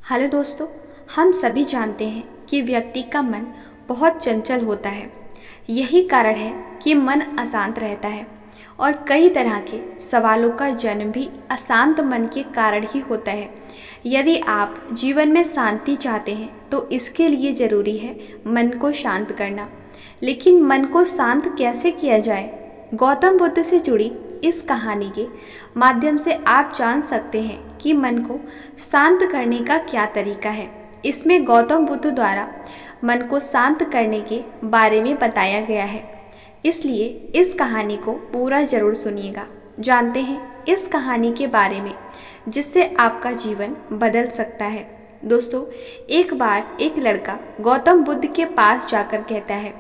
Hello दोस्तों, हम सभी जानते हैं कि व्यक्ति का मन बहुत चंचल होता है। यही कारण है कि मन अशांत रहता है और कई तरह के सवालों का जन्म भी अशांत मन के कारण ही होता है। यदि आप जीवन में शांति चाहते हैं तो इसके लिए ज़रूरी है मन को शांत करना। लेकिन मन को शांत कैसे किया जाए? गौतम बुद्ध से जुड़ी इस कहानी के माध्यम से आप जान सकते हैं कि मन को शांत करने का क्या तरीका है। इसमें गौतम बुद्ध द्वारा मन को शांत करने के बारे में बताया गया है, इसलिए इस कहानी को पूरा जरूर सुनिएगा। जानते हैं इस कहानी के बारे में जिससे आपका जीवन बदल सकता है। दोस्तों, एक बार एक लड़का गौतम बुद्ध के पास जाकर कहता है,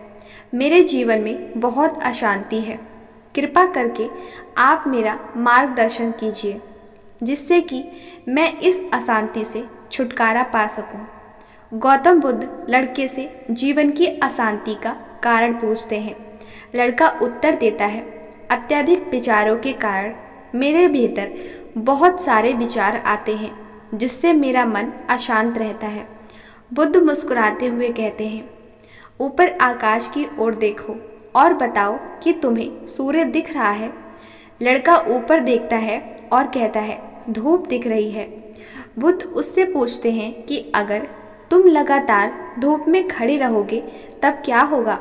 मेरे जीवन में बहुत अशांति है, कृपा करके आप मेरा मार्गदर्शन कीजिए जिससे कि मैं इस अशांति से छुटकारा पा सकूं। गौतम बुद्ध लड़के से जीवन की अशांति का कारण पूछते हैं। लड़का उत्तर देता है, अत्यधिक विचारों के कारण मेरे भीतर बहुत सारे विचार आते हैं जिससे मेरा मन अशांत रहता है। बुद्ध मुस्कुराते हुए कहते हैं, ऊपर आकाश की ओर देखो और बताओ कि तुम्हें सूर्य दिख रहा है। लड़का ऊपर देखता है और कहता है, धूप दिख रही है। बुद्ध उससे पूछते हैं कि अगर तुम लगातार धूप में खड़े रहोगे तब क्या होगा?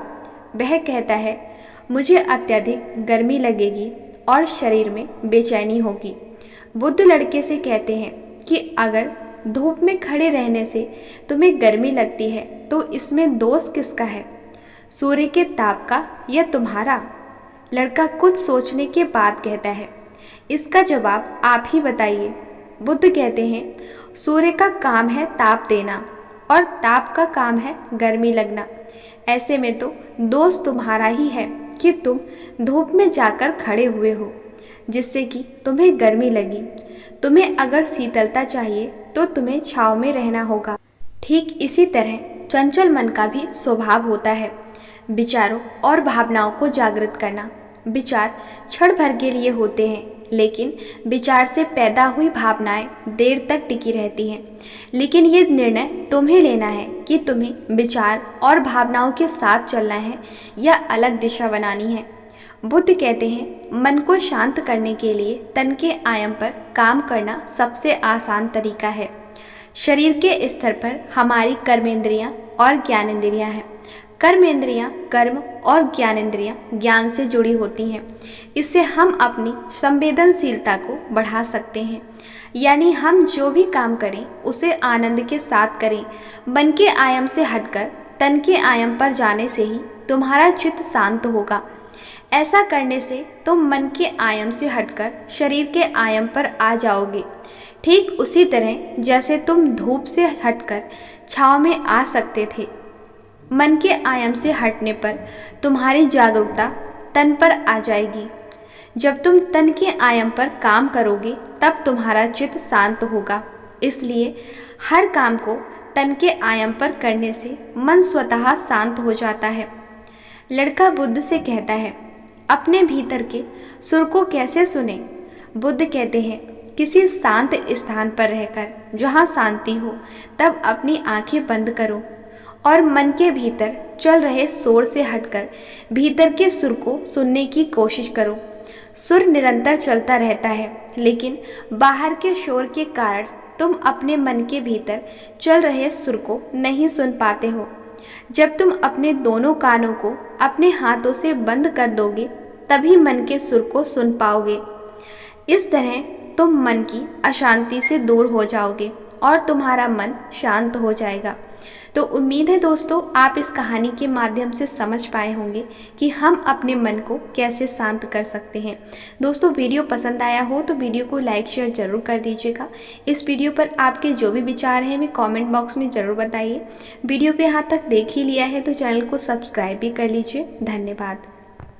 वह कहता है, मुझे अत्यधिक गर्मी लगेगी और शरीर में बेचैनी होगी। बुद्ध लड़के से कहते हैं कि अगर धूप में खड़े रहने से तुम्हें गर्मी लगती है तो इसमें दोष किसका है, सूर्य के ताप का या तुम्हारा? लड़का कुछ सोचने के बाद कहता है, इसका जवाब आप ही बताइए। बुद्ध कहते हैं, सूर्य का काम है ताप देना और ताप का काम है गर्मी लगना। ऐसे में तो दोष तुम्हारा ही है कि तुम धूप में जाकर खड़े हुए हो जिससे कि तुम्हें गर्मी लगी। तुम्हें अगर शीतलता चाहिए तो तुम्हें छांव में रहना होगा। ठीक इसी तरह चंचल मन का भी स्वभाव होता है, विचारों और भावनाओं को जागृत करना। विचार क्षण भर के लिए होते हैं, लेकिन विचार से पैदा हुई भावनाएं देर तक टिकी रहती हैं। लेकिन ये निर्णय तुम्हें लेना है कि तुम्हें विचार और भावनाओं के साथ चलना है या अलग दिशा बनानी है। बुद्ध कहते हैं, मन को शांत करने के लिए तन के आयाम पर काम करना सबसे आसान तरीका है। शरीर के स्तर पर हमारी कर्मेंद्रियां और ज्ञानेंद्रियां हैं। कर्मेंद्रियां कर्म और ज्ञानेंद्रियां ज्ञान से जुड़ी होती हैं। इससे हम अपनी संवेदनशीलता को बढ़ा सकते हैं, यानी हम जो भी काम करें उसे आनंद के साथ करें। मन के आयाम से हटकर तन के आयाम पर जाने से ही तुम्हारा चित्त शांत होगा। ऐसा करने से तुम मन के आयाम से हटकर शरीर के आयाम पर आ जाओगे। ठीक उसी तरह जैसे तुम धूप से हटकर छांव में आ सकते थे। मन के आयाम से हटने पर तुम्हारी जागरूकता तन पर आ जाएगी। जब तुम तन के आयाम पर काम करोगे तब तुम्हारा चित्त शांत होगा। इसलिए हर काम को तन के आयाम पर करने से मन स्वतः शांत हो जाता है। लड़का बुद्ध से कहता है, अपने भीतर के सुर को कैसे सुने? बुद्ध कहते हैं, किसी शांत स्थान पर रहकर जहाँ शांति हो तब अपनी आंखें बंद करो और मन के भीतर चल रहे शोर से हटकर भीतर के सुर को सुनने की कोशिश करो। सुर निरंतर चलता रहता है, लेकिन बाहर के शोर के कारण तुम अपने मन के भीतर चल रहे सुर को नहीं सुन पाते हो। जब तुम अपने दोनों कानों को अपने हाथों से बंद कर दोगे तभी मन के सुर को सुन पाओगे। इस तरह तुम मन की अशांति से दूर हो जाओगे और तुम्हारा मन शांत हो जाएगा। तो उम्मीद है दोस्तों, आप इस कहानी के माध्यम से समझ पाए होंगे कि हम अपने मन को कैसे शांत कर सकते हैं। दोस्तों, वीडियो पसंद आया हो तो वीडियो को लाइक शेयर ज़रूर कर दीजिएगा। इस वीडियो पर आपके जो भी विचार हैं हमें कमेंट बॉक्स में ज़रूर बताइए। वीडियो को यहाँ तक देख ही लिया है तो चैनल को सब्सक्राइब भी कर लीजिए। धन्यवाद।